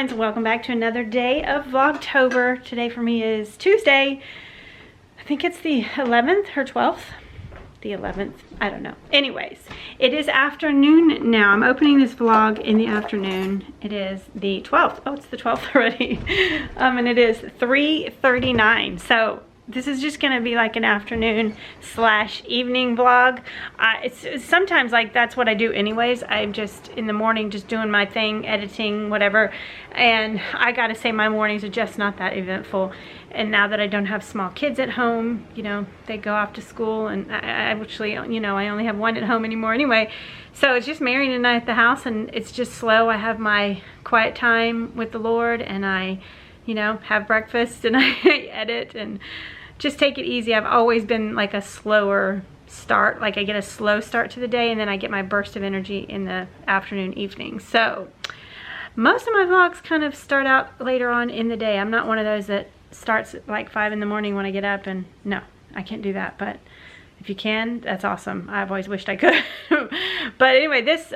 friends, welcome back to another day of Vlogtober. Today for me is Tuesday. I think it's the 11th or 12th. The 11th, I don't know. Anyways, it is afternoon now. I'm opening this vlog in the afternoon. It is the 12th. Oh, it's the 12th already. And it is 3:39. So this is just gonna be like an afternoon / evening vlog. It's sometimes like that's what I do anyways. I'm just in the morning just doing my thing, editing, whatever. And I gotta say my mornings are just not that eventful. And now that I don't have small kids at home, you know, they go off to school, and I actually, you know, I only have one at home anymore anyway. So it's just Marion and I at the house, and it's just slow. I have my quiet time with the Lord, and I, you know, have breakfast, and I edit and just take it easy. I've always been like a slower start. Like I get a slow start to the day, and then I get my burst of energy in the afternoon, evening. So most of my vlogs kind of start out later on in the day. I'm not one of those that starts at like 5 in the morning when I get up, and no, I can't do that. But if you can, that's awesome. I've always wished I could. But anyway, this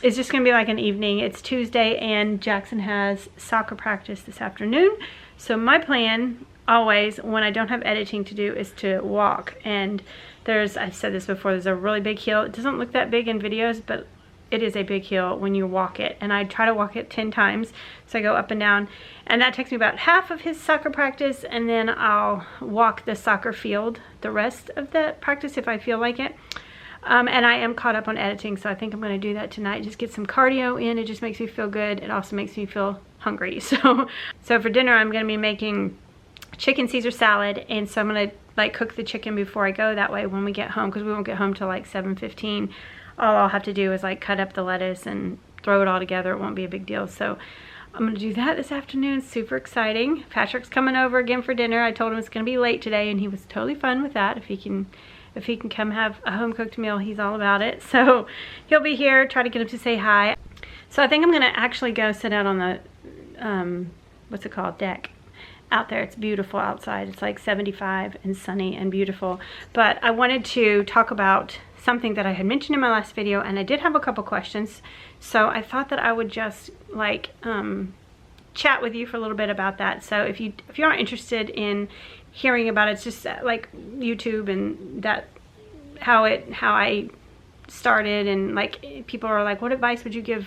is just gonna be like an evening. It's Tuesday, and Jackson has soccer practice this afternoon. So my plan always when I don't have editing to do is to walk. And I've said this before, there's a really big hill. It doesn't look that big in videos, but it is a big hill when you walk it. And I try to walk it 10 times. So I go up and down, and that takes me about half of his soccer practice, and then I'll walk the soccer field the rest of that practice if I feel like it. And I am caught up on editing, so I think I'm going to do that tonight. Just get some cardio in. It just makes me feel good. It also makes me feel hungry. So for dinner, I'm going to be making chicken Caesar salad, and so I'm going to like cook the chicken before I go. That way when we get home, because we won't get home till like 7:15, all I'll have to do is like cut up the lettuce and throw it all together. It won't be a big deal. So I'm going to do that this afternoon. Super exciting. Patrick's coming over again for dinner. I told him it's going to be late today, and he was totally fine with that. If he can come have a home-cooked meal, he's all about it. So he'll be here. Try to get him to say hi. So I think I'm going to actually go sit out on the, what's it called, deck. Out there. It's beautiful outside. It's like 75 and sunny and beautiful. But I wanted to talk about something that I had mentioned in my last video, and I did have a couple questions. So I thought that I would just like chat with you for a little bit about that. So if you aren't interested in hearing about it, it's just like YouTube and that how I started, and like people are like, what advice would you give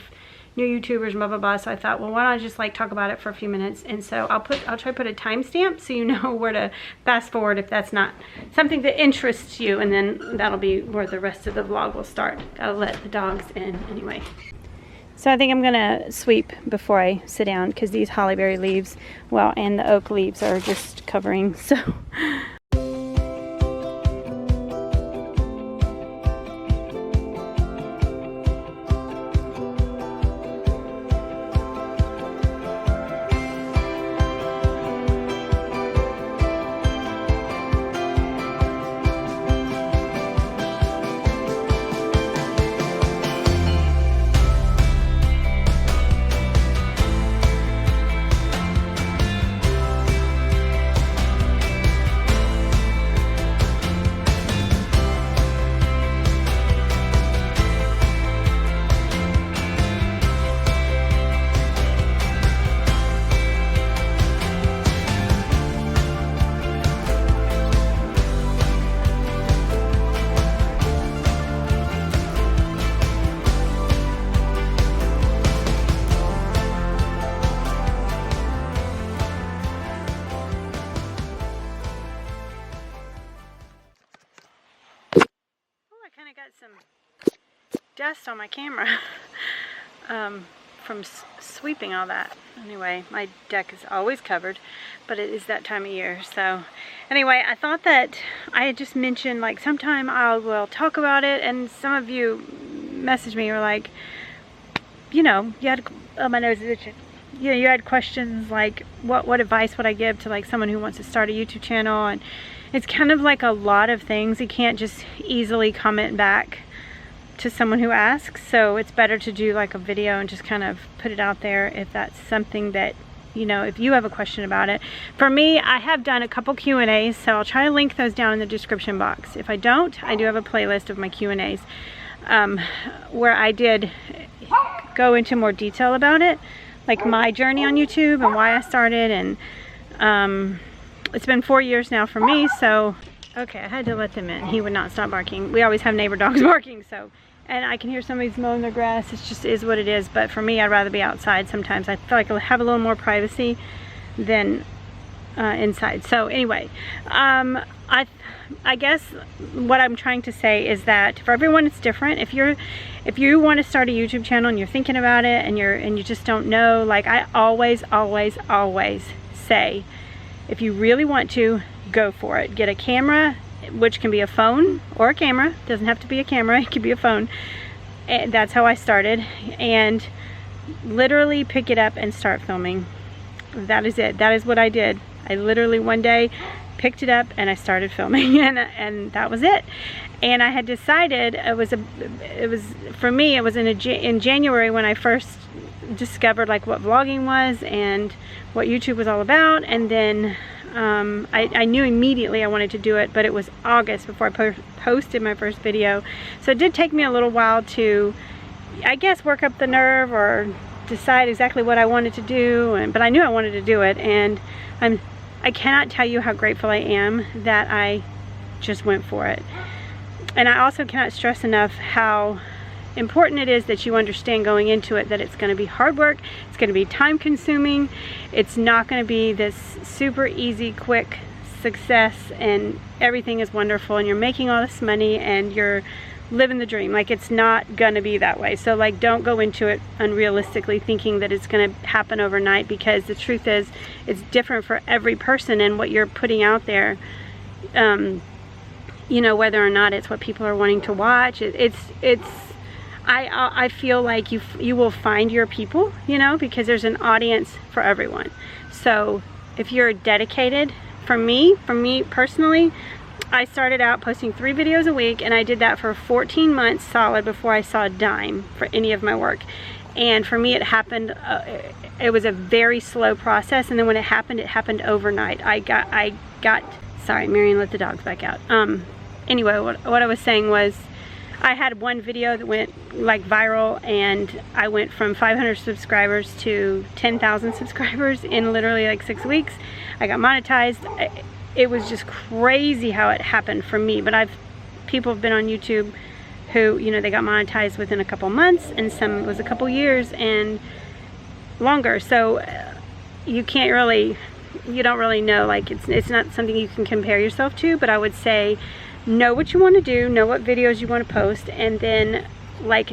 new YouTubers, blah blah blah. So I thought, well, why don't I just like talk about it for a few minutes. And so I'll try to put a timestamp so you know where to fast forward if that's not something that interests you, and then that'll be where the rest of the vlog will start. Gotta let the dogs in anyway. So I think I'm gonna sweep before I sit down, because these hollyberry leaves, well, and the oak leaves are just covering, so got some dust on my camera from sweeping all that. Anyway, my deck is always covered, but it is that time of year. So anyway, I thought that I had just mentioned like sometime I will talk about it, and some of you messaged me or like, you know, you had, oh, my nose is itching. You know, you had questions like what advice would I give to like someone who wants to start a YouTube channel, and it's kind of like a lot of things. You can't just easily comment back to someone who asks, so it's better to do like a video and just kind of put it out there if that's something that, you know, if you have a question about it. For me, I have done a couple Q&As, so I'll try to link those down in the description box. If I don't, I do have a playlist of my Q&As where I did go into more detail about it. like my journey on YouTube and why I started, and it's been 4 years now for me, so okay, I had to let them in. He would not stop barking. We always have neighbor dogs barking, so, and I can hear somebody's mowing their grass. It just is what it is, but for me, I'd rather be outside sometimes. I feel like I have a little more privacy than inside. So anyway, I guess what I'm trying to say is that for everyone it's different. If you want to start a YouTube channel and you're thinking about it and you just don't know, like I always say, if you really want to, go for it. Get a camera, which can be a phone or a camera. It doesn't have to be a camera, it could be a phone. And that's how I started, and literally pick it up and start filming. That is it. That is what I did. I literally one day picked it up and I started filming, and that was it. And I had decided it was for me, it was in January when I first discovered like what vlogging was and what YouTube was all about, and then I knew immediately I wanted to do it, but it was August before I posted my first video. So it did take me a little while to, I guess, work up the nerve or decide exactly what I wanted to do, but I knew I wanted to do it, and I cannot tell you how grateful I am that I just went for it. And I also cannot stress enough how important it is that you understand going into it that it's going to be hard work, it's going to be time consuming, it's not going to be this super easy, quick success and everything is wonderful and you're making all this money and you're living the dream. Like, it's not going to be that way. So like, don't go into it unrealistically thinking that it's going to happen overnight, because the truth is it's different for every person, and what you're putting out there, you know, whether or not it's what people are wanting to watch, I feel like you will find your people, you know, because there's an audience for everyone. So if you're dedicated, for me personally, I started out posting 3 videos a week, and I did that for 14 months solid before I saw a dime for any of my work. And for me, it happened, it was a very slow process, and then when it happened overnight. I got, sorry, Marion, let the dogs back out. Anyway, what I was saying was, I had one video that went like viral, and I went from 500 subscribers to 10,000 subscribers in literally like 6 weeks. I got monetized. It was just crazy how it happened for me, but people have been on YouTube who, you know, they got monetized within a couple months, and some it was a couple years and longer. So you don't really know, like it's not something you can compare yourself to, but I would say know what you want to do, know what videos you want to post, and then like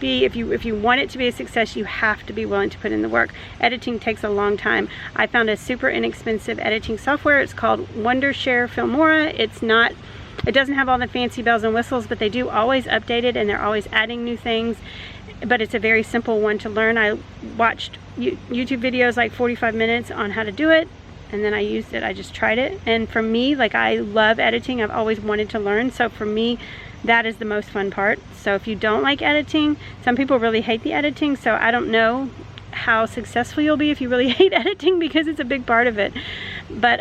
if you want it to be a success, you have to be willing to put in the work. Editing takes a long time. I found a super inexpensive editing software. It's called Wondershare Filmora. It doesn't have all the fancy bells and whistles, but they do always update it, and they're always adding new things. But it's a very simple one to learn. I watched YouTube videos like 45 minutes on how to do it, and then I used it. I just tried it, and for me, like, I love editing. I've always wanted to learn, so for me, that is the most fun part. So if you don't like editing, some people really hate the editing, so I don't know how successful you'll be if you really hate editing, because it's a big part of it. But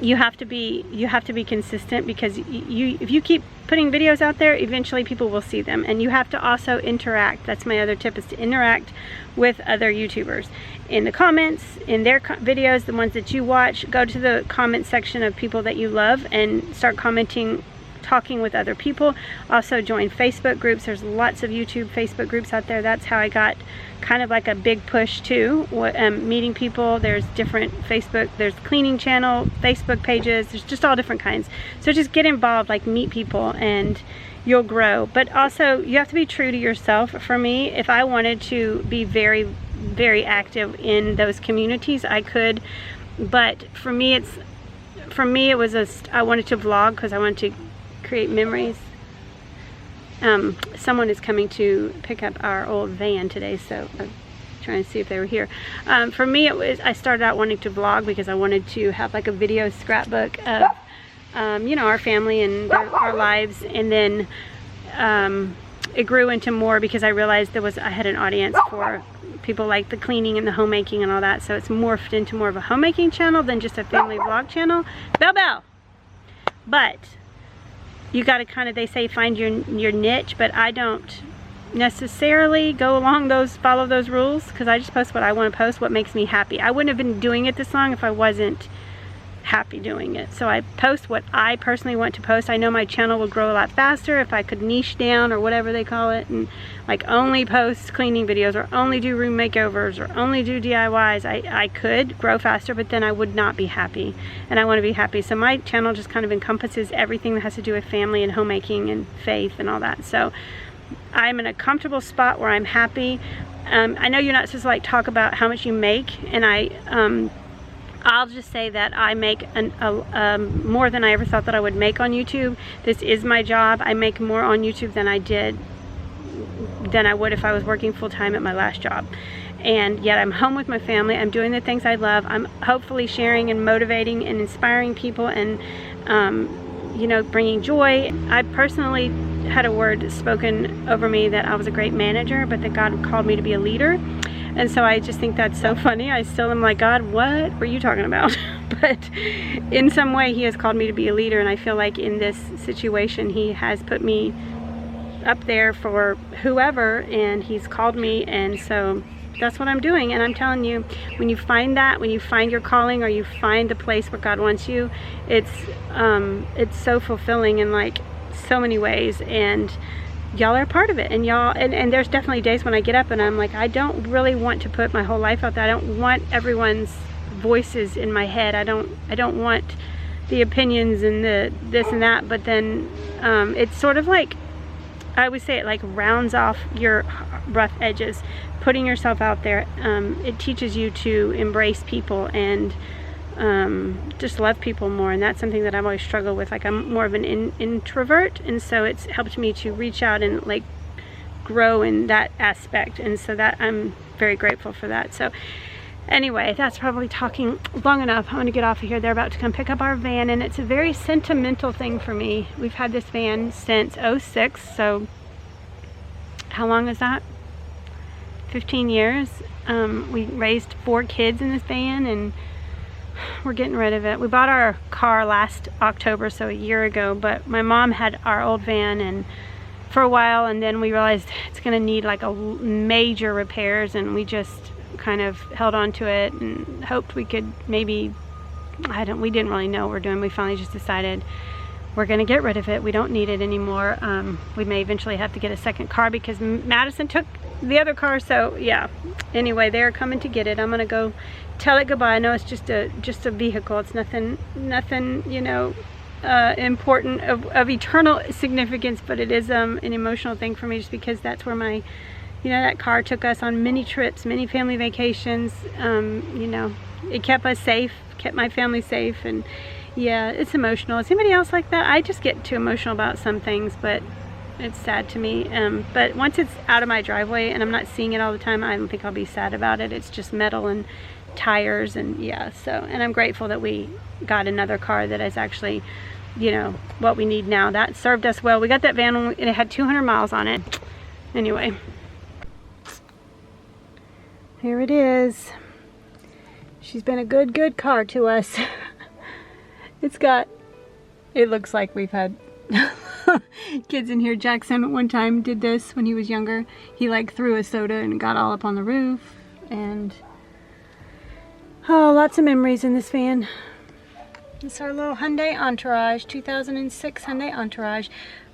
you have to be consistent, because if you keep putting videos out there, eventually people will see them. And you have to also interact. That's my other tip, is to interact with other YouTubers in the comments, in their videos, the ones that you watch. Go to the comment section of people that you love and start commenting, talking with other people. Also join Facebook groups. There's lots of YouTube Facebook groups out there. That's how I got kind of like a big push too, meeting people. There's different Facebook, there's cleaning channel, Facebook pages, there's just all different kinds. So just get involved, like meet people, and you'll grow. But also you have to be true to yourself. For me, if I wanted to be very, very active in those communities, I could, but for me it was I wanted to vlog because I wanted to create memories. Someone is coming to pick up our old van today, so I'm trying to see if they were here. For me, I started out wanting to vlog because I wanted to have like a video scrapbook of you know, our family and our lives, and then it grew into more because I realized I had an audience for people like the cleaning and the homemaking and all that, so it's morphed into more of a homemaking channel than just a family vlog channel. Bell. But you got to kind of, they say, find your niche, but I don't necessarily follow those rules, because I just post what I want to post, what makes me happy. I wouldn't have been doing it this long if I wasn't happy doing it. So I post what I personally want to post. I know my channel will grow a lot faster if I could niche down, or whatever they call it, and like only post cleaning videos, or only do room makeovers, or only do DIYs. I could grow faster, but then I would not be happy, and I want to be happy. So my channel just kind of encompasses everything that has to do with family and homemaking and faith and all that. So I'm in a comfortable spot where I'm happy. I know you're not supposed to like talk about how much you make, and I'll just say that I make more than I ever thought that I would make on YouTube. This is my job. I make more on YouTube than I would if I was working full-time at my last job. And yet I'm home with my family. I'm doing the things I love. I'm hopefully sharing and motivating and inspiring people, and you know, bringing joy. I personally had a word spoken over me that I was a great manager, but that God called me to be a leader. And so I just think that's so funny. I still am like, God, what were you talking about? But in some way he has called me to be a leader, and I feel like in this situation he has put me up there for whoever, and he's called me, and so that's what I'm doing. And I'm telling you, when you find that, when you find your calling, or you find the place where God wants you, it's so fulfilling in like so many ways, and y'all are a part of it. And y'all, and there's definitely days when I get up and I'm like, I don't really want to put my whole life out there. I don't want everyone's voices in my head. I don't want the opinions and the this and that. But then it's sort of like, I would say it like rounds off your rough edges. Putting yourself out there, it teaches you to embrace people and just love people more, and that's something that I've always struggled with. Like, I'm more of an introvert, and so it's helped me to reach out and like grow in that aspect, and so that I'm very grateful for that. So anyway, that's probably talking long enough. I'm gonna get off of here. They're about to come pick up our van, and it's a very sentimental thing for me. We've had this van since '06, so how long is that? 15 years. We raised 4 kids in this van, and we're getting rid of it. We bought our car last October, so a year ago, but my mom had our old van and for a while, and then we realized it's gonna need like a major repairs, and we just kind of held on to it and hoped we could maybe, we didn't really know what we're doing. We finally just decided we're gonna get rid of it. We don't need it anymore. We may eventually have to get a second car because Madison took the other car, so yeah. Anyway, they're coming to get it. I'm gonna go tell it goodbye. I know it's just a vehicle. It's nothing, you know, important of eternal significance, but it is an emotional thing for me, just because that's where my, you know, that car took us on many trips, many family vacations. You know, it kept us safe, kept my family safe, and yeah, it's emotional. Is anybody else like that? I just get too emotional about some things, but it's sad to me. But once it's out of my driveway and I'm not seeing it all the time, I don't think I'll be sad about it. It's just metal and tires, and yeah, so, and I'm grateful that we got another car that is actually, you know, what we need now. That served us well. We got that van and it had 200 miles on it. Anyway, here it is. She's been a good car to us. It looks like we've had kids in here. Jackson one time did this when he was younger. He like threw a soda and got all up on the roof, and oh, lots of memories in this van. It's our little Hyundai Entourage, 2006 Hyundai Entourage.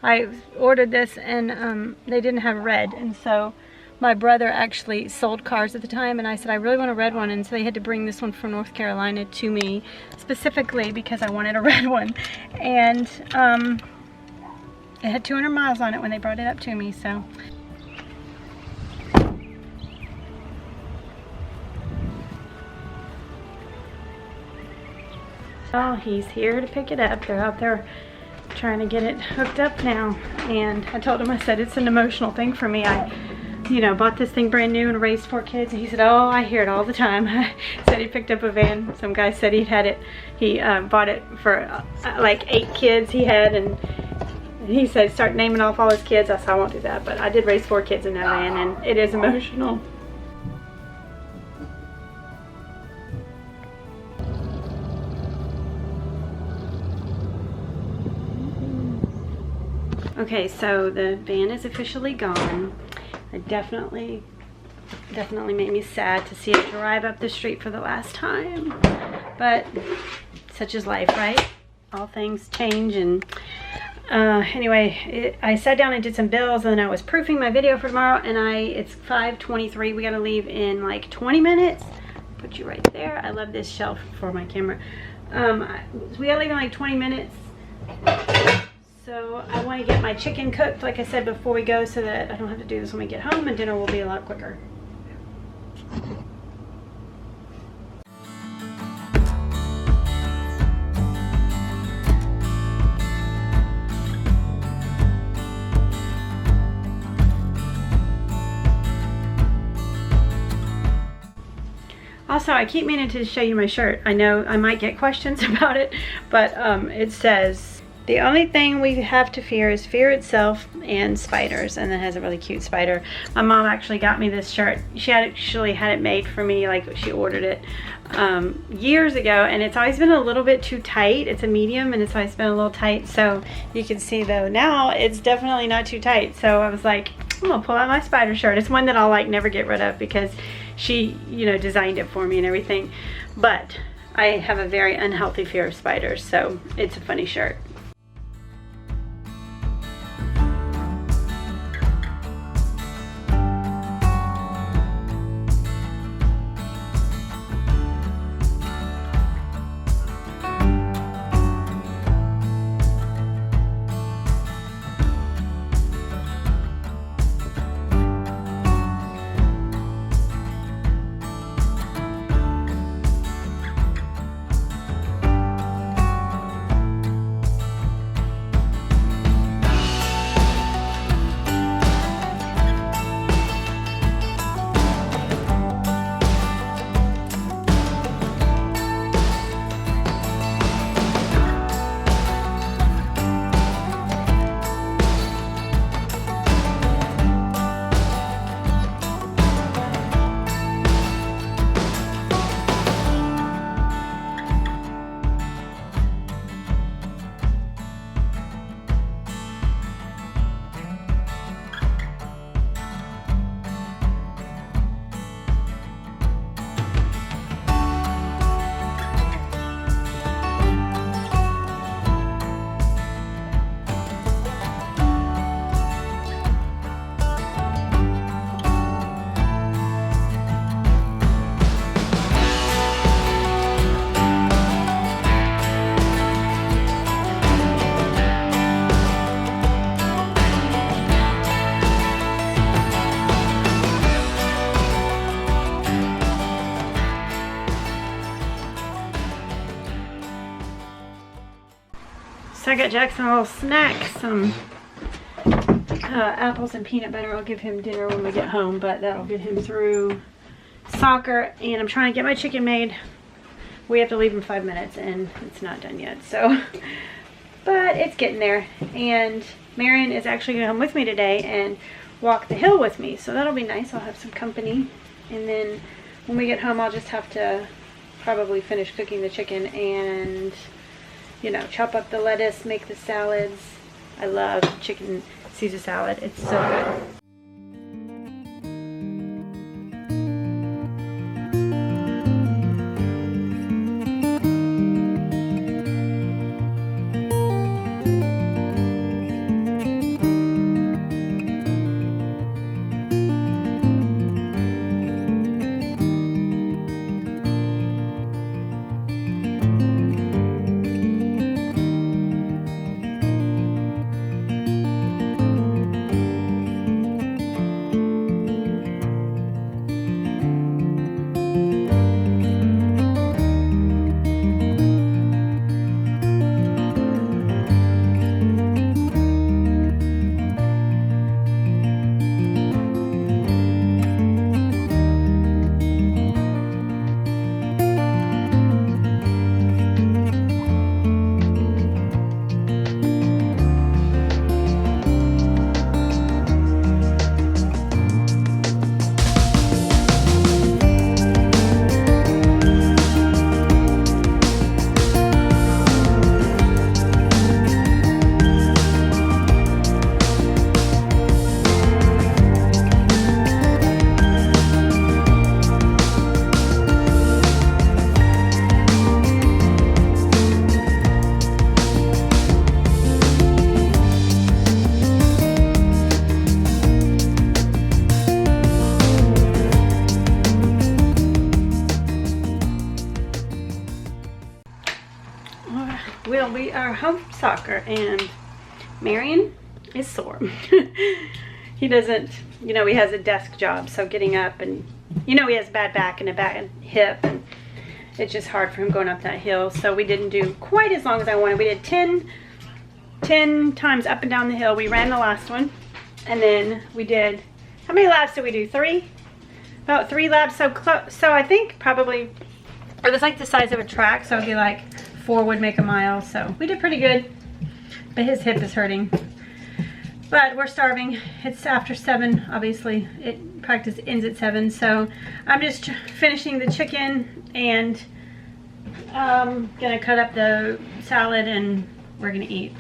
I ordered this and they didn't have red, and so my brother actually sold cars at the time, and I said I really want a red one, and so they had to bring this one from North Carolina to me specifically because I wanted a red one. And it had 200 miles on it when they brought it up to me, so. Oh, he's here to pick it up. They're out there trying to get it hooked up now, and I told him, I said, it's an emotional thing for me. I, you know, bought this thing brand new and raised 4 kids, and he said, oh, I hear it all the time. Said he picked up a van. Some guy said he'd had it, he bought it for like 8 kids he had, and he said start naming off all his kids. I said I won't do that, but I did raise 4 kids in that van, and it is emotional. Okay, so the van is officially gone, It definitely made me sad to see it drive up the street for the last time. But such is life, right? All things change. And anyway, I sat down and did some bills, and then I was proofing my video for tomorrow, and it's 5:23. We gotta leave in like 20 minutes. Put you right there. I love this shelf for my camera. We gotta leave in like 20 minutes. So I want to get my chicken cooked, like I said, before we go, so that I don't have to do this when we get home, and dinner will be a lot quicker. Also, I keep meaning to show you my shirt. I know I might get questions about it, but it says, the only thing we have to fear is fear itself and spiders, and then has a really cute spider. My mom actually got me this shirt. She actually had it made for me, like she ordered it years ago, and it's always been a little bit too tight. It's a medium, and it's always been a little tight. So you can see though, now it's definitely not too tight. So I was like, I'm gonna pull out my spider shirt. It's one that I'll like never get rid of because she, you know, designed it for me and everything. But I have a very unhealthy fear of spiders, so it's a funny shirt. So I got Jackson a little snack, some apples and peanut butter. I'll give him dinner when we get home, but that'll get him through soccer. And I'm trying to get my chicken made. We have to leave in 5 minutes, and it's not done yet. So, but it's getting there. And Marion is actually going to come with me today and walk the hill with me. So that'll be nice. I'll have some company. And then when we get home, I'll just have to probably finish cooking the chicken and, you know, chop up the lettuce, make the salads. I love chicken Caesar salad. It's so good. home from soccer, and Marion is sore. He doesn't, you know, he has a desk job, so getting up, and you know he has bad back and a bad hip, and it's just hard for him going up that hill. So we didn't do quite as long as I wanted. We did 10 times up and down the hill. We ran the last one, and then we did, how many laps did we do? 3? About 3 laps. So I think probably, it was like the size of a track, so it'd be like 4 would make a mile. So we did pretty good, but his hip is hurting. But we're starving. It's after 7, obviously. Practice ends at 7, so I'm just finishing the chicken and gonna cut up the salad and we're gonna eat.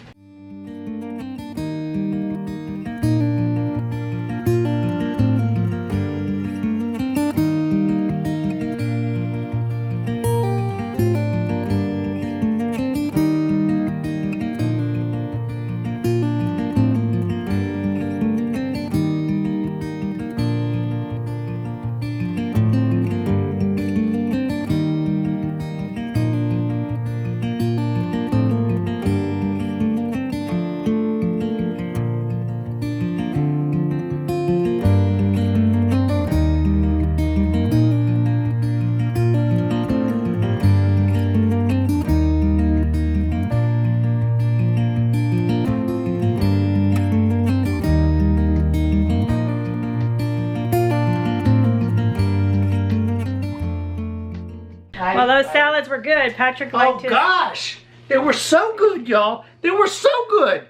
Well, those salads were good. Patrick liked his. Oh gosh, they were so good, y'all. They were so good.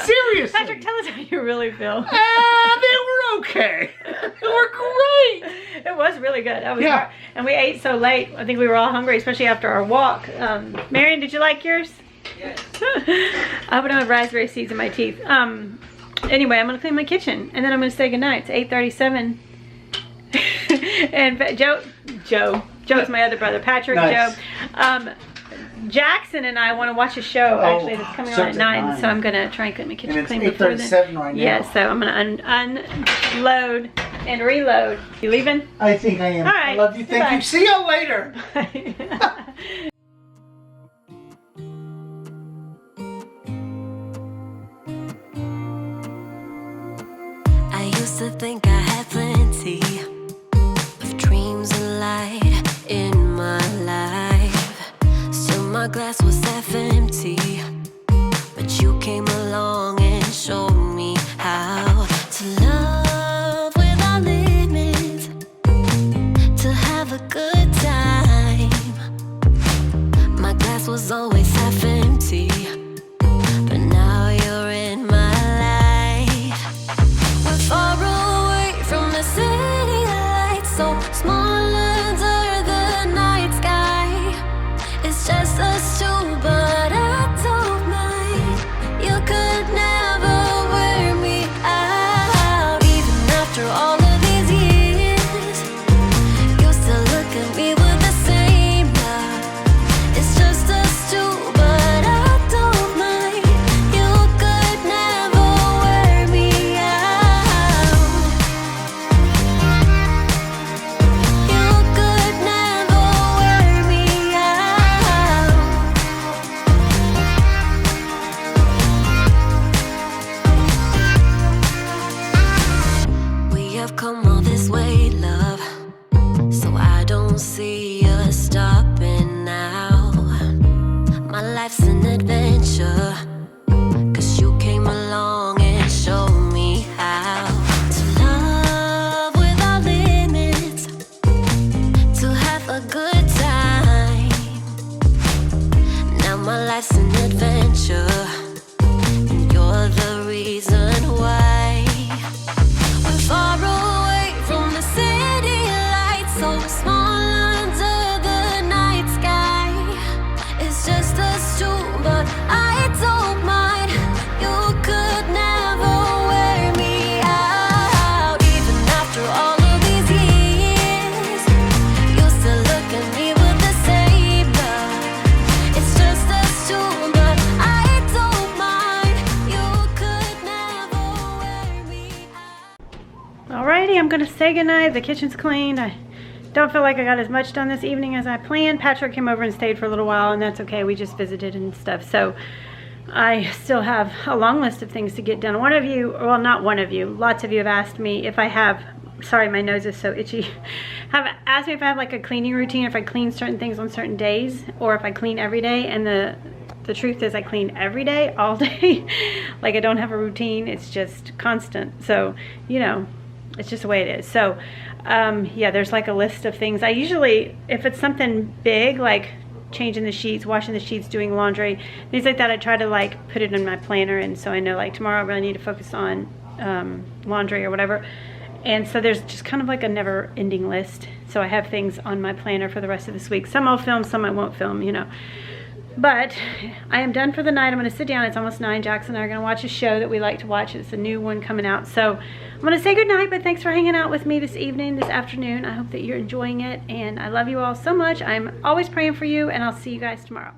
Seriously. Patrick, tell us how you really feel. They were okay. They were great. It was really good. That was hard. And we ate so late. I think we were all hungry, especially after our walk. Marion, did you like yours? Yes. I would have raspberry seeds in my teeth. Anyway, I'm gonna clean my kitchen and then I'm gonna say goodnight. It's 8:37. And Joe's my other brother. Patrick, nice. Joe. Jackson and I want to watch a show actually that's coming on at 9, so I'm gonna try and get my kitchen clean before then. 8:37 right now. Yeah, so I'm gonna unload and reload. You leaving? I think I am. All right. I love you. Thank you. See you later. I used to think I had plenty of dreams and light in my life. Still my glass was half empty, but you came along and showed me how to love without limits, to have a good time. My glass was always half empty, but now you're in my life. We're far away from the city lights, so small under the night sky. It's just us two, but I don't mind. You could never wear me out. Even after all of these years, you still look at me with the same love. It's just us two, but I don't mind. You could never wear me out. You could never wear me out. We have come all this way, love, so I don't see us stopping now. My life's an adventure, 'cause you came along and showed me how to love without limits, to have a good time. Now my life's an adventure, and you're the reason why. We're far away from the city lights, so small under the night sky. It's just us two, but I don't mind. You could never wear me out. Even after all of these years, you still look at me with the same love. It's just us two, but I don't mind. You could never wear me out. Alrighty, I'm gonna say goodnight. The kitchen's cleaned. I don't feel like I got as much done this evening as I planned. Patrick came over and stayed for a little while, and that's okay. We just visited and stuff. So I still have a long list of things to get done. One of you, well, not one of you, lots of you have asked me if I have, sorry, my nose is so itchy, have asked me if I have like a cleaning routine, if I clean certain things on certain days, or if I clean every day. And the truth is I clean every day, all day. Like I don't have a routine, it's just constant. So, you know, it's just the way it is. So, yeah, there's like a list of things. I usually, if it's something big, like changing the sheets, washing the sheets, doing laundry, things like that, I try to like put it in my planner. And so I know like tomorrow I really need to focus on laundry or whatever. And so there's just kind of like a never ending list. So I have things on my planner for the rest of this week. Some I'll film, some I won't film, you know. But I am done for the night. I'm going to sit down. It's almost 9. Jackson and I are going to watch a show that we like to watch. It's a new one coming out. So I'm going to say goodnight, but thanks for hanging out with me this evening, this afternoon. I hope that you're enjoying it, and I love you all so much. I'm always praying for you, and I'll see you guys tomorrow.